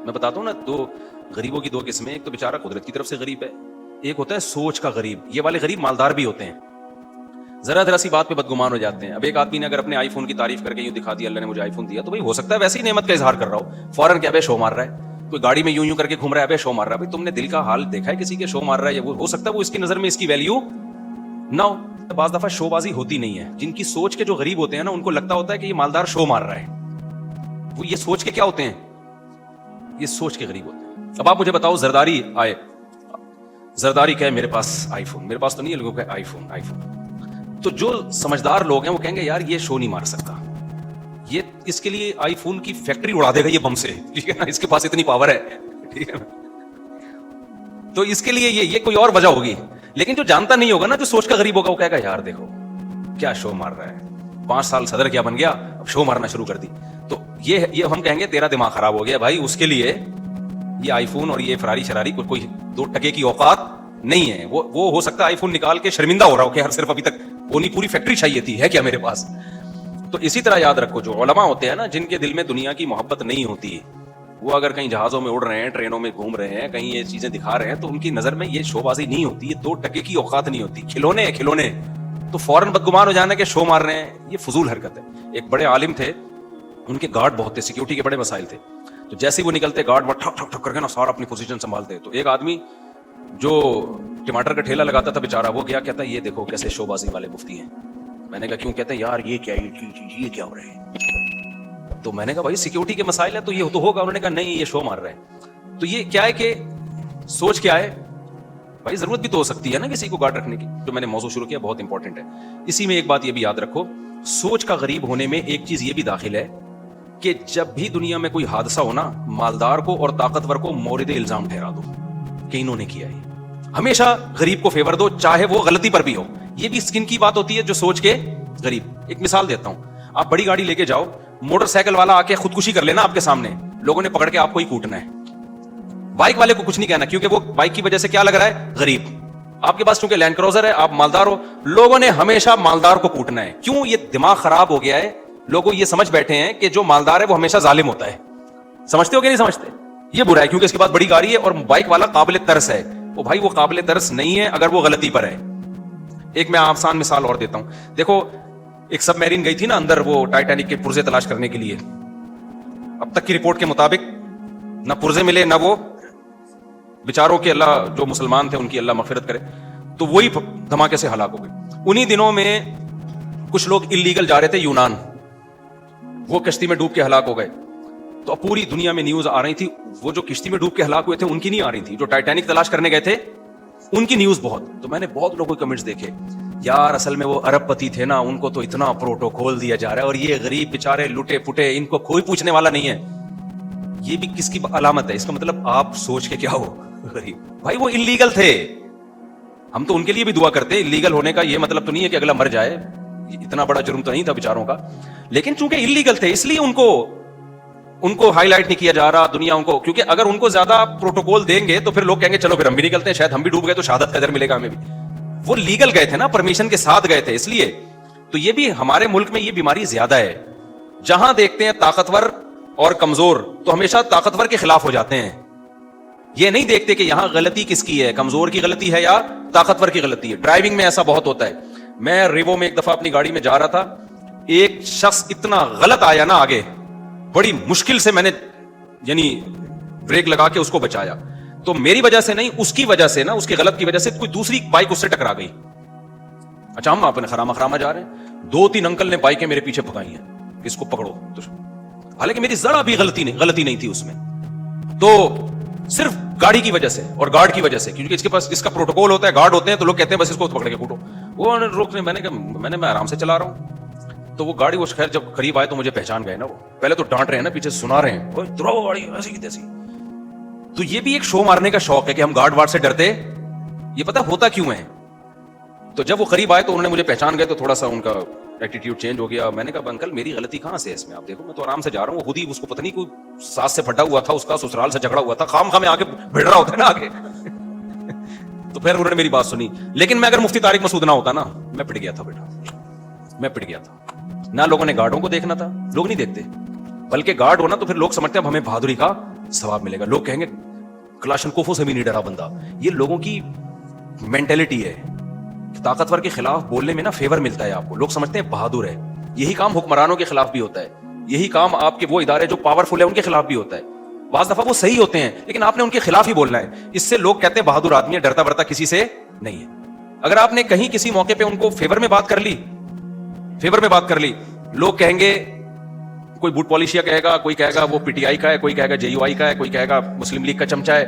میں بتاتا ہوں نا، دو غریبوں کی دو قسمیں، ایک تو بیچارہ قدرت کی طرف سے غریب ہے، ایک ہوتا ہے سوچ کا غریب. یہ والے غریب مالدار بھی ہوتے ہیں، ذرا سی بات پہ بدگمان ہو جاتے ہیں. اب ایک آدمی نے اگر اپنے آئی فون کی تعریف کر کے یوں دکھا دیا اللہ نے مجھے آئی فون دیا، تو بھائی ہو سکتا ہے ویسے ہی نعمت کا اظہار کر رہا ہو، فوراً کیا بے شو مار رہا ہے. کوئی گاڑی میں یوں کر کے گھوم رہا ہے، بے شو مار رہا ہے. بھائی تم نے دل کا حال دیکھا ہے کسی کے شو مار رہا ہے؟ وہ ہو سکتا ہے وہ اس کی نظر میں اس کی ویلیو نہ ہو. بعض دفعہ شو بازی ہوتی نہیں ہے. جن کی سوچ کے جو غریب ہوتے ہیں نا، ان کو لگتا ہوتا ہے کہ یہ مالدار شو مار رہا ہے. وہ یہ سوچ کے کیا ہوتے ہیں؟ یہ سوچ کے غریب ہوتے ہیں. اب آپ مجھے بتاؤ، زرداری آئے، زرداری کہے میرے پاس آئی فون، میرے پاس تو نہیں ہے، لوگوں کا آئی فون آئی فون. تو جو سمجھدار لوگ ہیں وہ کہیں گے یار یہ شو نہیں مار سکتا، یہ اس کے لیے آئی فون کی فیکٹری اڑا دے گا یہ بم سے، ٹھیک ہے نا، اس کے پاس اتنی پاور ہے، ٹھیک ہے نا. تو اس کے لیے یہ کوئی اور وجہ ہوگی. لیکن جو جانتا نہیں ہوگا نا، جو سوچ کا غریب ہوگا، وہ کہے گا یار دیکھو کیا شو مار رہا ہے، 5 سال صدر کیا بن گیا، اب شو مارنا شروع کر دی. تو یہ ہم کہیں گے تیرا دماغ خراب ہو گیا بھائی. اس کے لیے یہ آئی فون اور یہ فراری شراری کوئی 2 ٹکے کی اوقات نہیں ہے. وہ ہو سکتا ہے آئی فون نکال کے شرمندہ ہو رہا ہو کہ ہر صرف ابھی تک وہ نہیں، پوری فیکٹری چاہیے تھی، ہے کیا میرے پاس. تو اسی طرح یاد رکھو، جو علماء ہوتے ہیں نا، جن کے دل میں دنیا کی محبت نہیں ہوتی، وہ اگر کہیں جہازوں میں اڑ رہے ہیں، ٹرینوں میں گھوم رہے ہیں، کہیں یہ چیزیں دکھا رہے ہیں، تو ان کی نظر میں یہ شو بازی نہیں ہوتی، یہ 2 ٹکے کی اوقات نہیں ہوتی، کھلونے ہیں کھلونے. تو فوراً بدگمان ہو جانا کہ شو مار رہے ہیں، یہ فضول حرکت ہے. ایک بڑے عالم تھے، ان کے گارڈ بہت تھے، سیکیورٹی کے بڑے مسائل تھے. تو جیسے وہ نکلتے گارڈ وہ ٹھک ٹھک ٹھک کر کے نا سارا اپنی پوزیشن سنبھالتے. تو ایک آدمی جو ٹماٹر کا ٹھیلا لگاتا تھا بیچارہ، وہ گیا، کہتا ہے یہ دیکھو کیسے شو بازی والے مفتی ہیں. میں نے کہا کیوں؟ کہتے ہیں یار یہ کیا ہو رہا ہے. تو میں نے کہا بھائی سیکیورٹی کے مسائل ہیں تو یہ تو ہوگا. انہوں نے کہا نہیں یہ شو مار رہا ہے. تو یہ کیا ہے کہ سوچ کیا ہے بھائی، ضرورت بھی تو ہو سکتی ہے نا کسی کو گارڈ رکھنے کی. جو میں نے موضوع شروع کیا بہت امپورٹنٹ ہے. اسی میں ایک بات یہ بھی یاد رکھو، سوچ کا غریب ہونے میں ایک چیز یہ بھی داخل ہے کہ جب بھی دنیا میں کوئی حادثہ ہونا، مالدار کو اور طاقتور کو مورد الزام ٹھہرا دو کہ انہوں نے کیا ہے. ہمیشہ غریب کو فیور دو، چاہے وہ غلطی پر بھی ہو. یہ بھی اسکن کی بات ہوتی ہے جو سوچ کے غریب. ایک مثال دیتا ہوں، آپ بڑی گاڑی لے کے جاؤ، موٹر سائیکل والا آ کے خودکشی کر لینا آپ کے سامنے، لوگوں نے پکڑ کے آپ کو ہی کوٹنا ہے. بائک والے کو کچھ نہیں کہنا کیونکہ وہ بائک کی وجہ سے کیا لگ رہا ہے، غریب. آپ کے پاس چونکہ لینڈ کروزر ہے، آپ مالدار ہو، لوگوں نے ہمیشہ مالدار کو کوٹنا ہے. کیوں؟ یہ دماغ خراب ہو گیا ہے. لوگوں یہ سمجھ بیٹھے ہیں کہ جو مالدار ہے وہ ہمیشہ ظالم ہوتا ہے. سمجھتے ہو کہ نہیں سمجھتے؟ یہ برا ہے کیونکہ اس کے پاس بڑی گاڑی ہے اور بائک والا قابل ترس ہے. وہ بھائی وہ قابل ترس نہیں ہے اگر وہ غلطی پر ہے. ایک میں آسان مثال اور دیتا ہوں. دیکھو ایک سب میرین گئی تھی نا اندر، وہ ٹائٹینک کے پرزے تلاش کرنے کے لیے. اب تک کی رپورٹ کے مطابق نہ پرزے ملے نہ وہ بیچاروں کے، اللہ جو مسلمان تھے ان کی اللہ مغفرت کرے، تو وہی دھماکے سے ہلاک ہو گئے. انہی دنوں میں کچھ لوگ اللیگل جا رہے تھے یونان، وہ کشتی میں ڈوب کے ہلاک ہو گئے. تو اب پوری دنیا میں نیوز آ رہی تھی. وہ جو کشتی میں ڈوب کے ہلاک ہوئے تھے ان کی نہیں آ رہی تھی، جو ٹائٹینک تلاش کرنے گئے تھے ان کی نیوز بہت. تو میں نے بہت لوگوں کے کمنٹس دیکھے، یار اصل میں وہ ارب پتی تھے نا، ان کو تو اتنا پروٹوکول دیا جا رہا ہے اور یہ غریب بیچارے لٹے پٹے، ان کو کوئی پوچھنے والا نہیں ہے. یہ بھی کس کی علامت ہے؟ اس کا مطلب آپ سوچ کے کیا ہو غریب. بھائی وہ اللیگل تھے، ہم تو ان کے لیے بھی دعا کرتے. اللیگل ہونے کا یہ مطلب تو نہیں ہے کہ اگلا مر جائے، اتنا بڑا جرم تو نہیں تھا بیچاروں کا. لیکن چونکہ اللیگل تھے اس لیے ان کو ہائی لائٹ نہیں کیا جا رہا دنیا ان کو. کیونکہ اگر ان کو زیادہ پروٹوکول دیں گے تو پھر لوگ کہیں گے چلو پھر ہم بھی نکلتے ہیں، شاید ہم بھی ڈوب گئے تو شہادت کا اجر ملے گا ہمیں بھی. وہ لیگل گئے تھے نا، پرمیشن کے ساتھ گئے تھے اس لیے. تو یہ بھی ہمارے ملک میں یہ بیماری زیادہ ہے. جہاں دیکھتے ہیں طاقتور اور کمزور تو ہمیشہ طاقتور کے خلاف ہو جاتے ہیں. یہ نہیں دیکھتے کہ یہاں غلطی کس کی ہے، کمزور کی غلطی ہے یا طاقتور کی غلطی ہے. ڈرائیونگ میں ایسا بہت ہوتا ہے. میں ریوو میں ایک دفعہ اپنی گاڑی میں جا رہا تھا، ایک شخص اتنا غلط آیا نا آگے، بڑی مشکل سے میں نے یعنی بریک لگا کے اس کو بچایا. تو میری وجہ سے نہیں، اس کی وجہ سے نا، اس کی غلط کی وجہ سے کوئی دوسری بائک اس سے ٹکرا گئی. اچھا ہم اپنے خرامہ جا رہے ہیں، 2-3 انکل نے بائکیں میرے پیچھے پکائی ہیں، اس کو پکڑو. حالانکہ میری ذرا بھی غلطی نہیں تھی اس میں. تو صرف گاڑی کی وجہ سے اور گارڈ کی وجہ سے، کیونکہ اس کے پاس اس کا پروٹوکول ہوتا ہے، گارڈ ہوتے ہیں تو لوگ کہتے ہیں بس اس کو پکڑ کے کوٹو. وہ روکنے، میں آرام سے چلا رہا ہوں. تو وہ گاڑی وہ خیر جب قریب آئے تو مجھے پہچان گئے نا. وہ پہلے تو ڈانٹ رہے ہیں نا، پیچھے سنا رہے ہیں دراؤ گاڑی ایسی کی تیسی. تو یہ بھی ایک شو مارنے کا شوق ہے کہ ہم گارڈ وارڈ سے ڈرتے. یہ پتہ ہوتا کیوں ہے؟ تو جب وہ قریب آئے تو انہوں نے مجھے پہچان گئے تو تھوڑا سا ان کا ایٹیٹیوڈ چینج ہو گیا. میں نے کہا انکل میری غلطی کہاں سے ہے اس میں؟ آپ دیکھو میں تو آرام سے جا رہا ہوں. وہ خود ہی اس کو پتہ نہیں کوئی ساس سے پھٹا ہوا تھا، اس کا سسرال سے جھگڑا ہوا تھا، خام میں آ کے بھیڑ رہا ہوتا ہے نا آگے. تو پھر انہوں نے میری بات سنی. لیکن میں اگر مفتی طارق مسعود نہ ہوتا نا، میں پٹ گیا تھا بیٹا، میں پٹ گیا تھا. نہ لوگوں نے گارڈوں کو دیکھنا تھا، لوگ نہیں دیکھتے، بلکہ گارڈ ہونا تو پھر لوگ سمجھتے ہیں اب ہمیں بہادری کا ثواب ملے گا. لوگ کہیں گے کلاشنکوفوں سے بھی نہیں ڈرا بندہ. یہ لوگوں کی مینٹلٹی ہے. طاقتور کے خلاف بولنے میں نا فیور ملتا ہے آپ کو, لوگ سمجھتے ہیں بہادر ہے. یہی کام حکمرانوں کے خلاف بھی ہوتا ہے, یہی کام آپ کے وہ ادارے جو پاورفل ہے ان کے خلاف بھی ہوتا ہے. بعض دفعہ وہ صحیح ہوتے ہیں لیکن آپ نے ان کے خلاف ہی بولنا ہے. اس سے لوگ کہتے ہیں بہادر آدمی ہے, ڈرتا برتا کسی سے نہیں ہے. اگر آپ نے کہیں کسی موقع پہ ان کو فیور میں بات کر لی, لوگ کہیں گے, کوئی بوٹ پالیشیا کہے گا, کوئی کہے گا وہ پی ٹی آئی کا ہے, کوئی کہے گا جے یو آئی کا ہے, کوئی کہے گا مسلم لیگ کا چمچہ ہے.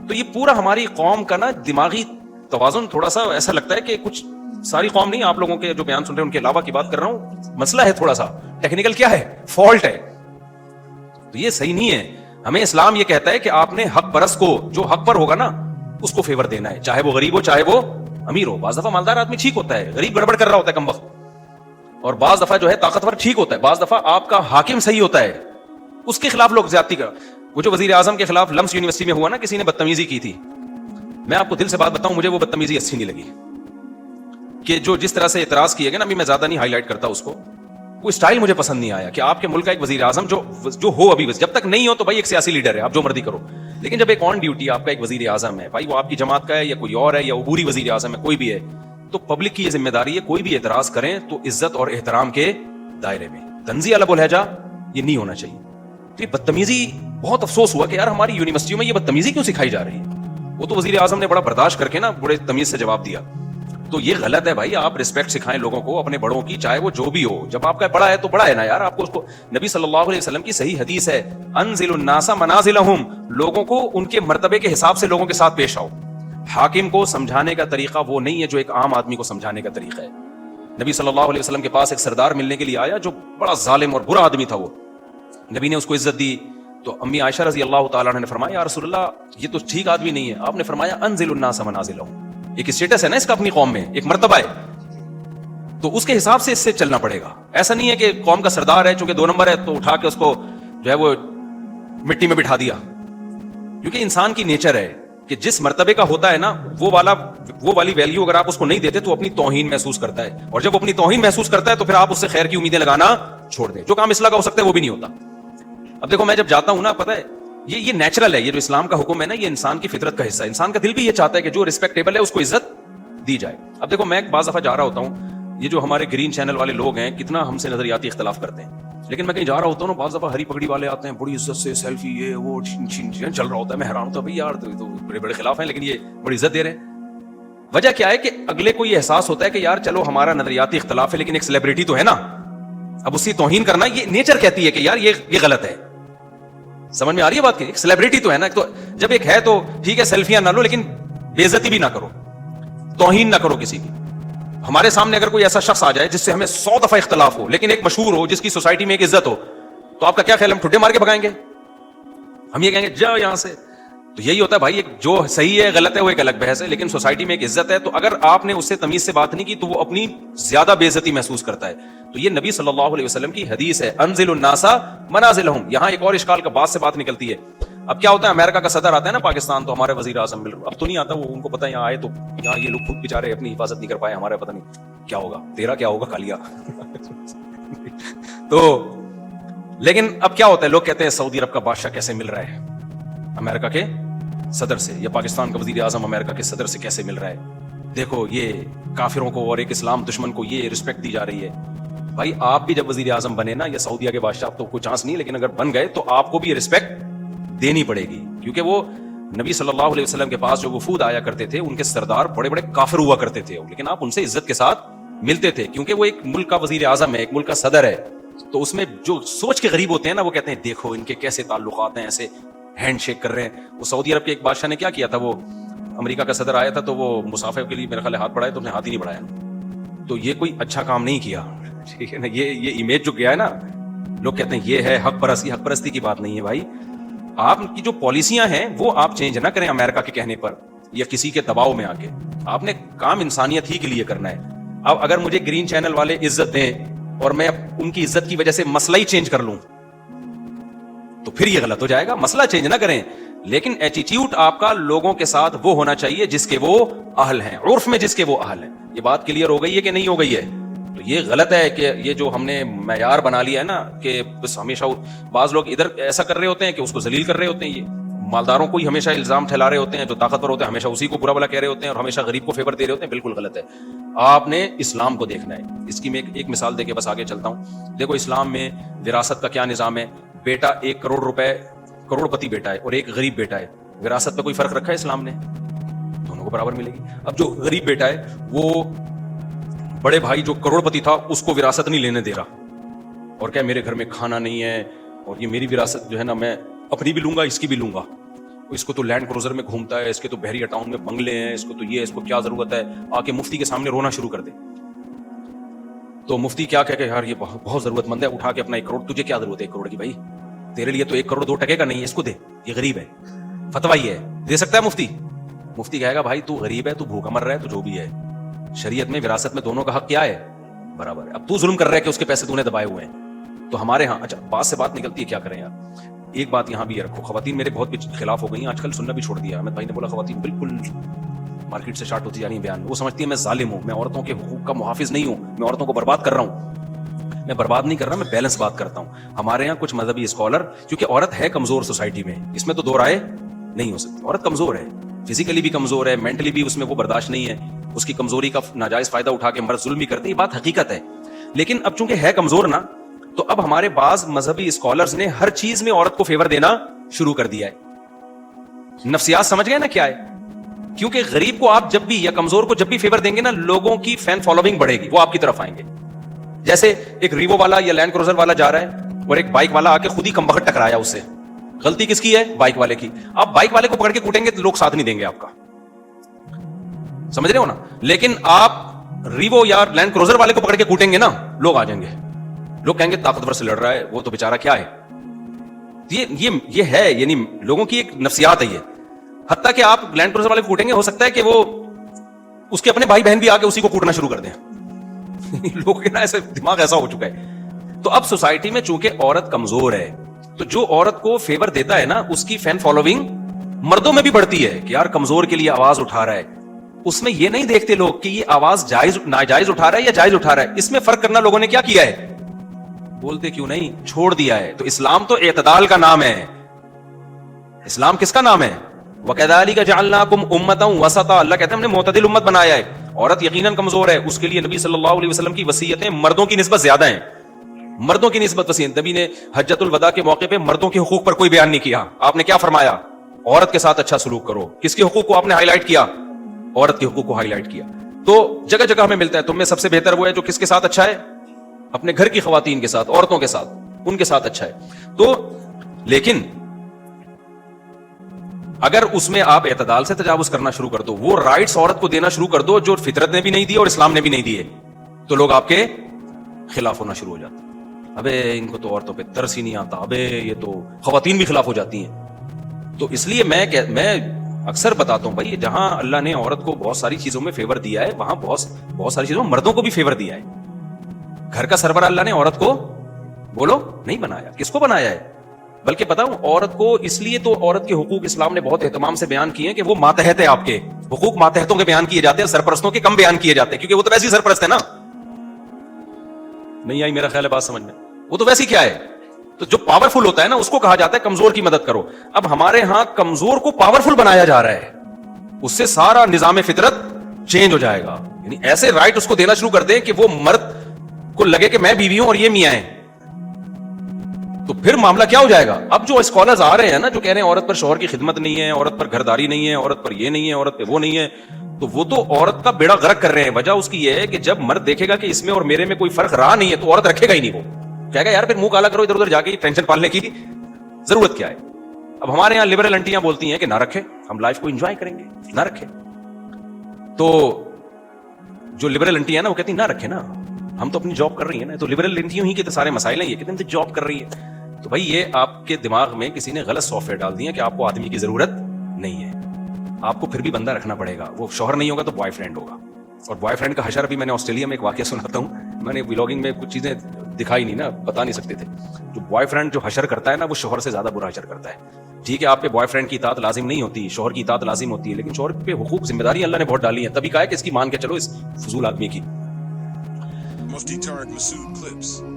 تو یہ پورا ہماری قوم کا نا دماغی توازن تھوڑا سا ایسا لگتا ہے کہ کچھ ساری قوم نہیں, آپ لوگوں کے جو بیان سن رہے ہیں ان کے علاوہ کی بات کر رہا ہوں, مسئلہ ہے تھوڑا سا ٹیکنیکل, کیا ہے, فالٹ ہے. تو یہ صحیح نہیں ہے. ہمیں اسلام یہ کہتا ہے کہ آپ نے حق پرست کو, جو حق پر ہوگا نا اس کو فیور دینا ہے, چاہے وہ غریب ہو چاہے وہ امیر ہو. بعض دفعہ مالدار آدمی ٹھیک ہوتا ہے, غریب گڑبڑ کر رہا ہوتا ہے کم وقت, اور بعض دفعہ جو ہے طاقتور ٹھیک ہوتا ہے, بعض دفعہ آپ کا حاکم صحیح ہوتا ہے, اس کے خلاف لوگ زیادتی کر. وہ جو وزیر اعظم کے خلاف لمس یونیورسٹی میں ہوا نا, کسی نے بدتمیزی کی تھی, میں آپ کو دل سے بات بتاؤں, مجھے وہ بدتمیزی اچھی نہیں لگی. کہ جو جس طرح سے اعتراض کیے گئے نا, ابھی میں زیادہ نہیں ہائی لائٹ کرتا اس کو, وہ اسٹائل مجھے پسند نہیں آیا. کہ آپ کے ملک کا ایک وزیر اعظم جو ہو, ابھی جب تک نہیں ہو تو بھائی ایک سیاسی لیڈر ہے, آپ جو مرضی کرو, لیکن جب ایک آن ڈیوٹی آپ کا ایک وزیر اعظم ہے, بھائی وہ آپ کی جماعت کا ہے یا کوئی اور ہے یا عبوری وزیر اعظم ہے, کوئی بھی ہے, تو پبلک کی یہ ذمہ داری ہے کوئی بھی اعتراض کریں تو عزت اور احترام کے دائرے میں, تنزیہ لب و لہجہ یہ نہیں ہونا چاہیے. تو یہ بدتمیزی, بہت افسوس ہوا کہ یار ہماری یونیورسٹیوں میں یہ بدتمیزی کیوں سکھائی جا رہی ہے. وہ تو وزیر اعظم نے بڑا برداشت کر کے نا بڑے تمیز سے جواب دیا. تو یہ غلط ہے بھائی, آپ ریسپیکٹ سکھائیں لوگوں کو اپنے بڑوں کی, چاہے وہ جو بھی ہو. جب آپ کا بڑا ہے تو بڑا ہے نا یار, آپ کو اس کو, نبی صلی اللہ علیہ وسلم کی صحیح حدیث ہے, انزل الناس منازلہم, لوگوں کو ان کے مرتبے کے حساب سے لوگوں کے ساتھ پیش آؤ. حاکم کو سمجھانے کا طریقہ وہ نہیں ہے جو ایک عام آدمی کو سمجھانے کا طریقہ ہے. نبی صلی اللہ علیہ وسلم کے پاس ایک سردار ملنے کے لیے آیا جو بڑا ظالم اور برا آدمی تھا. وہ نبی نے اس کو عزت دی, تو امی عائشہ رضی اللہ تعالیٰ عنہ نے فرمایا یا رسول اللہ یہ تو ٹھیک آدمی نہیں ہے. آپ نے فرمایا انزل الناس منازلہم, ایک اسٹیٹس ہے نا اس کا اپنی قوم میں, ایک مرتبہ ہے, تو اس کے حساب سے اس سے چلنا پڑے گا. ایسا نہیں ہے کہ قوم کا سردار ہے, چونکہ 2 نمبر ہے تو اٹھا کے اس کو جو ہے وہ مٹی میں بٹھا دیا. کیونکہ انسان کی نیچر ہے کہ جس مرتبے کا ہوتا ہے نا وہ والی ویلیو اگر آپ اس کو نہیں دیتے تو اپنی توہین محسوس کرتا ہے, اور جب وہ اپنی توہین محسوس کرتا ہے تو پھر آپ اس سے خیر کی امیدیں لگانا چھوڑ دیں. جو کام اصلاح کا ہو سکتا ہے وہ بھی نہیں ہوتا. اب دیکھو میں جب جاتا ہوں نا, پتہ ہے یہ نیچرل ہے, یہ جو اسلام کا حکم ہے نا یہ انسان کی فطرت کا حصہ ہے. انسان کا دل بھی یہ چاہتا ہے کہ جو ریسپیکٹیبل ہے اس کو عزت دی جائے. اب دیکھو میں ایک بعض دفعہ جا رہا ہوتا ہوں, یہ جو ہمارے گرین چینل والے لوگ ہیں کتنا ہم سے نظریاتی اختلاف کرتے ہیں, لیکن میں کہیں جا رہا ہوتا ہوں نا, بعض دفعہ ہری پگڑی والے آتے ہیں, بڑی عزت سے سیلفی یہ وہ چل رہا ہوتا ہے. میں حیران ہوتا ہوں بھائی یار تو بڑے بڑے خلاف ہیں لیکن یہ بڑی عزت دے رہے ہیں. وجہ کیا ہے کہ اگلے کو یہ احساس ہوتا ہے کہ یار چلو ہمارا نظریاتی اختلاف ہے لیکن ایک سیلیبریٹی تو ہے نا, اب اس کی توہین کرنا یہ نیچر کہتی ہے کہ یار یہ غلط ہے. سمجھ میں آ رہی ہے بات کی, ایک سیلیبریٹی تو ہے نا, تو جب ایک ہے تو ٹھیک ہے سیلفیاں نہ لو لیکن بے عزتی بھی نہ کرو, توہین نہ کرو کسی کی. ہمارے سامنے اگر کوئی ایسا شخص آ جائے جس سے ہمیں 100 دفعہ اختلاف ہو لیکن ایک مشہور ہو, جس کی سوسائٹی میں ایک عزت ہو, تو آپ کا کیا خیال, ہم ٹھڈے مار کے بھگائیں گے, ہم یہ کہیں گے جاؤ یہاں سے. تو یہی ہوتا ہے بھائی, ایک جو صحیح ہے غلط ہے وہ ایک الگ بحث ہے, لیکن سوسائٹی میں ایک عزت ہے, تو اگر آپ نے اس سے تمیز سے بات نہیں کی تو وہ اپنی زیادہ بے عزتی محسوس کرتا ہے. تو یہ نبی صلی اللہ علیہ وسلم کی حدیث ہے, انزل الناس منازلہم. یہاں ایک اور اشکال کا بات سے بات نکلتی ہے. اب کیا ہوتا ہے, امریکہ کا صدر آتا ہے نا پاکستان, تو ہمارے وزیر اعظم مل رہا, اب تو نہیں آتا, وہ ان کو پتا ہے یہاں آئے تو یہاں یہ لوگ خود بیچارے اپنی حفاظت نہیں کر پائے, ہمارا پتہ نہیں کیا ہوگا, تیرا کیا ہوگا کالیا. تو لیکن اب کیا ہوتا ہے, لوگ کہتے ہیں سعودی عرب کا بادشاہ کیسے مل رہا ہے امریکہ کے صدر سے, یا پاکستان کا وزیر اعظم امریکہ کے صدر سے کیسے مل رہا ہے. دیکھو یہ کافروں کو اور ایک اسلام دشمن کو یہ رسپیکٹ دی جا رہی ہے. بھائی آپ بھی جب وزیر اعظم بنے نا, یا سعودیہ کے بادشاہ, تو کوئی چانس نہیں, لیکن اگر بن گئے تو آپ کو بھی یہ رسپیکٹ دینی پڑے گی, کیونکہ وہ نبی صلی اللہ علیہ وسلم کے پاس جو وفود آیا کرتے تھے ان کے سردار بڑے بڑے کافر ہوا کرتے تھے, لیکن آپ ان سے عزت کے ساتھ ملتے تھے, کیونکہ وہ ایک ملک کا وزیر اعظم ہے, ایک ملک کا صدر ہے. تو اس میں جو سوچ کے غریب ہوتے ہیں نا, وہ کہتے ہیں دیکھو ان کے کیسے تعلقات ہیں, ایسے ہینڈ شیک کر رہے ہیں. وہ سعودی عرب کے ایک بادشاہ نے کیا کیا تھا, وہ امریکہ کا صدر آیا تھا تو وہ مسافر کے لیے میرے خیال ہاتھ بڑھائے تو انہیں ہاتھ ہی نہیں بڑھایا. تو یہ کوئی اچھا کام نہیں کیا, ٹھیک ہے نا. یہ امیج جو گیا ہے نا, لوگ کہتے ہیں یہ ہے حق پرستی. حق پرستی کی بات نہیں ہے بھائی. آپ کی جو پالیسیاں ہیں وہ آپ چینج نہ کریں امریکہ کے کہنے پر یا کسی کے دباؤ میں آ کے. آپ نے کام انسانیت ہی کے لیے کرنا ہے. اب اگر مجھے گرین چینل والے عزت دیں اور میں ان کی عزت کی وجہ سے مسئلہ ہی چینج کر لوں تو پھر یہ غلط ہو جائے گا. مسئلہ چینج نہ کریں, لیکن ایٹیٹیوڈ آپ کا لوگوں کے ساتھ وہ ہونا چاہیے جس کے وہ اہل ہیں, عرف میں جس کے وہ اہل ہیں. یہ بات کلیئر ہو گئی ہے کہ نہیں ہو گئی ہے؟ تو یہ غلط ہے کہ یہ جو ہم نے معیار بنا لیا ہے نا کہ بس ہمیشہ بعض لوگ ادھر ایسا کر رہے ہوتے ہیں کہ اس کو ذلیل کر رہے ہوتے ہیں، یہ مالداروں کو ہی ہمیشہ الزام ٹھہرا رہے ہوتے ہیں، جو طاقتور ہوتے ہیں ہمیشہ اسی کو برا بلا کہہ رہے ہوتے ہیں اور ہمیشہ غریب کو فیور دے رہے ہوتے ہیں. بالکل غلط ہے. آپ نے اسلام کو دیکھنا ہے. اس کی میں ایک مثال دے کے بس آگے چلتا ہوں. دیکھو اسلام میں وراثت کا کیا نظام ہے. بیٹا 1 کروڑ روپے کروڑ پتی بیٹا ہے اور ایک غریب بیٹا ہے، وراثت پہ کوئی فرق رکھا ہے اسلام نے؟ دونوں کو برابر ملے گی. اب جو غریب بیٹا ہے وہ بڑے بھائی جو کروڑ پتی تھا اس کو وراثت نہیں لینے دے رہا اور کہ میرے گھر میں کھانا نہیں ہے اور یہ میری وراثت جو ہے نا میں اپنی بھی لوں گا اس کی بھی لوں گا. اس کو تو لینڈ کروزر میں گھومتا ہے، اس کے تو بحریہ ٹاؤن میں بنگلے ہیں، اس کو تو یہ، اس کو کیا ضرورت ہے. آ کے مفتی کے سامنے رونا شروع کر دے تو مفتی کیا کہہ کہ یار یہ بہت ضرورت مند ہے، اٹھا کے اپنا 1 کروڑ، تجھے کیا ضرورت ہے 1 کروڑ کی بھائی، تیرے لیے تو 1 کروڑ 2 ٹکے کا نہیں ہے، اس کو دے، یہ غریب ہے. فتویٰ یہ ہے، دے سکتا ہے مفتی؟ مفتی کہے گا بھائی تو غریب ہے، تو بھوکا مر رہا ہے، تو جو بھی ہے شریعت میں وراثت میں دونوں کا حق کیا ہے؟ برابر ہے. اب تو ظلم کر رہا ہے کہ اس کے پیسے تو نے دبائے ہوئے ہیں. تو ہمارے ہاں اچھا بات سے بات نکلتی ہے، کیا کریں یار. ایک بات یہاں بھی یہ رکھو، خواتین میرے بہت خلاف ہو گئی ہیں آج کل، سننا بھی چھوڑ دیا. احمد بھائی نے بولا خواتین بالکل مارکیٹ سے شارٹ ہوتی جا رہی ہیں بیان. وہ سمجھتی ہے میں ظالم ہوں، میں عورتوں کے حقوق کا محافظ نہیں ہوں، میں عورتوں کو برباد کر رہا ہوں. میں برباد نہیں کر رہا، میں بیلنس بات کرتا ہوں. ہمارے یہاں کچھ مذہبی اسکالر، کیونکہ عورت ہے کمزور سوسائٹی میں، اس میں تو دو رائے نہیں ہو سکتی. عورت کمزور ہے، فزیکلی بھی کمزور ہے، مینٹلی بھی اس میں وہ برداشت نہیں ہے. اس کی کمزوری کا ناجائز فائدہ اٹھا کے مرد ظلم بھی کرتے ہیں، یہ بات حقیقت ہے. لیکن اب چونکہ ہے کمزور نا، تو اب ہمارے بعض مذہبی اسکالرز نے ہر چیز میں عورت کو فیور دینا شروع کر دیا ہے. نفسیات سمجھ گئے نا کیا ہے؟ کیونکہ غریب کو آپ جب بھی یا کمزور کو جب بھی فیور دیں گے نا، لوگوں کی فین فالوئنگ بڑھے گی، وہ آپ کی طرف آئیں گے. جیسے ایک ریوو والا یا لینڈ کروزر والا جا رہا ہے اور ایک بائک والا آ کے خود ہی کمبخت ٹکرایا اس سے، غلطی کس کی ہے؟ بائک والے کی. آپ بائک والے کو پکڑ کے کوٹیں گے تو لوگ ساتھ نہیں دیں گے آپ کا، سمجھ رہے ہو نا. لیکن آپ ریوو یا لینڈ کروزر والے کو پکڑ کے کوٹیں گے نا، لوگ آ جائیں گے. لوگ کہیں گے طاقتور سے لڑ رہا ہے، وہ تو بیچارہ کیا ہے. یہ ہے، یعنی لوگوں کی ایک نفسیات ہے یہ. حتیٰ کہ آپ لینڈ کروزر والے کو کوٹیں گے، ہو سکتا ہے کہ وہ اس کے اپنے بھائی بہن بھی آ کے اسی کو کوٹنا شروع کر دیں. لوگوں کے نا ایسے دماغ ایسا ہو چکا ہے. تو اب سوسائٹی میں چونکہ عورت کمزور ہے، تو جو عورت کو فیور دیتا ہے نا، اس کی فین فالوئنگ مردوں میں بھی بڑھتی ہے کہ یار کمزور کے لیے آواز اٹھا رہا ہے. اس میں یہ نہیں دیکھتے لوگ کہ یہ آواز جائز ناجائز اٹھا رہا ہے یا جائز اٹھا رہا ہے. اس میں فرق کرنا لوگوں نے کیا کیا ہے؟ بولتے کیوں نہیں، چھوڑ دیا ہے. تو اسلام تو اعتدال کا نام ہے. اسلام کس کا نام ہے؟ وَكَذَلِكَ جَعَلْنَاكُمْ أُمَّةً وَسَطًا. اللہ کہتے ہیں ہم نے معتدل امت بنایا ہے. عورت یقیناً کمزور ہے، اس کے لیے نبی صلی اللہ علیہ وسلم کی وصیتیں مردوں کی نسبت زیادہ ہیں، مردوں کی نسبت وسیع. نبی نے حجۃ الوداع کے موقع پہ مردوں کے حقوق پر کوئی بیان نہیں کیا. آپ نے کیا فرمایا؟ عورت کے ساتھ اچھا سلوک کرو. کس کے حقوق کو آپ نے ہائی لائٹ کیا؟ عورت کے حقوق کو ہائی لائٹ کیا. تو جگہ جگہ ہمیں ملتا ہے تم میں سب سے بہتر وہ ہے جو کس کے ساتھ اچھا ہے؟ اپنے گھر کی خواتین کے ساتھ، عورتوں کے ساتھ، ان کے ساتھ اچھا ہے. تو لیکن اگر اس میں آپ اعتدال سے تجاوز کرنا شروع کر دو، وہ رائٹس عورت کو دینا شروع کر دو جو فطرت نے بھی نہیں دی اور اسلام نے بھی نہیں دیے، تو لوگ آپ کے خلاف ہونا شروع ہو جاتے ہیں. ابے ان کو تو عورتوں پہ ترس ہی نہیں آتا، ابے یہ تو خواتین بھی خلاف ہو جاتی ہیں. تو اس لیے میں اکثر بتاتا ہوں بھائی، جہاں اللہ نے عورت کو بہت ساری چیزوں میں فیور دیا ہے، وہاں بہت ساری چیزوں میں مردوں کو بھی فیور دیا ہے. گھر کا سربراہ اللہ نے عورت کو بولو نہیں بنایا. کس کو بنایا ہے؟ بلکہ بتاؤں عورت کو اس لیے تو عورت کے حقوق اسلام نے بہت اہتمام سے بیان کیے ہیں کہ وہ ماتحت ہے. آپ کے حقوق ماتحتوں کے بیان کیے جاتے ہیں، سرپرستوں کے کم بیان کیے جاتے ہیں، کیونکہ وہ تو ویسے ہی سرپرست ہے نا. نہیں آئی میرا خیال ہے بات سمجھ میں؟ وہ تو ویسے ہی کیا ہے، تو جو پاورفل ہوتا ہے نا اس کو کہا جاتا ہے کمزور کی مدد کرو. اب ہمارے ہاں کمزور کو پاورفل بنایا جا رہا ہے، اس سے سارا نظام فطرت چینج ہو جائے گا. یعنی ایسے رائٹ اس کو دینا شروع کر دیں کہ وہ مرد کو لگے کہ میں بیوی ہوں اور یہ میاں ہیں، تو پھر معاملہ کیا ہو جائے گا. اب جو اسکالرز آ رہے ہیں نا جو کہہ رہے ہیں عورت پر شوہر کی خدمت نہیں ہے، عورت پر گھرداری نہیں ہے، عورت پر یہ نہیں ہے، عورت پہ وہ نہیں ہے، تو وہ تو عورت کا بیڑا غرق کر رہے ہیں. وجہ اس کی یہ ہے کہ جب مرد دیکھے گا کہ اس میں اور میرے میں کوئی فرق رہا نہیں ہے تو عورت رکھے گا ہی نہیں. وہ کہے گا یار پھر منہ کالا کرو، ادھر ادھر جا کے ٹینشن پالنے کی ضرورت کیا ہے. اب ہمارے یہاں لبرل انٹیاں بولتی ہیں کہ نہ رکھے، ہم لائف کو انجوائے کریں گے، نہ رکھے. تو جو لبرل انٹی ہے نا وہ کہتی ہیں نہ رکھے نا، ہم تو اپنی جاب کر رہی ہیں نا. تو لبرل انٹیوں ہی کے تو سارے مسائل ہیں، یہ کہتے ہیں جاب کر رہی ہے. تو بھائی یہ آپ کے دماغ میں کسی نے غلط سافٹ ویئر ڈال دی ہے کہ آپ کو آدمی کی ضرورت نہیں ہے. آپ کو پھر بھی بندہ رکھنا پڑے گا. وہ شوہر نہیں ہوگا تو بوائے فرینڈ ہوگا. اور بوائے فرینڈ کا حشر ابھی میں نے آسٹریلیا میں ایک واقعہ سناتا ہوں. میں نے ولاگنگ میں کچھ چیزیں دکھائی نہیں نا، بتا نہیں سکتے تھے. جو بوائے فرینڈ جو حشر کرتا ہے نا وہ شوہر سے زیادہ برا حشر کرتا ہے. ٹھیک ہے آپ پہ بوائے فرینڈ کی اطاعت لازم نہیں ہوتی، شوہر کی اطاعت لازم ہوتی ہے، لیکن شوہر پہ حقوق ذمہ داری اللہ نے بہت ڈالی ہے. تبھی کہا ہے کہ اس کی مان کے چلو اس فضول آدمی کی. Mufti Tariq Masood clips.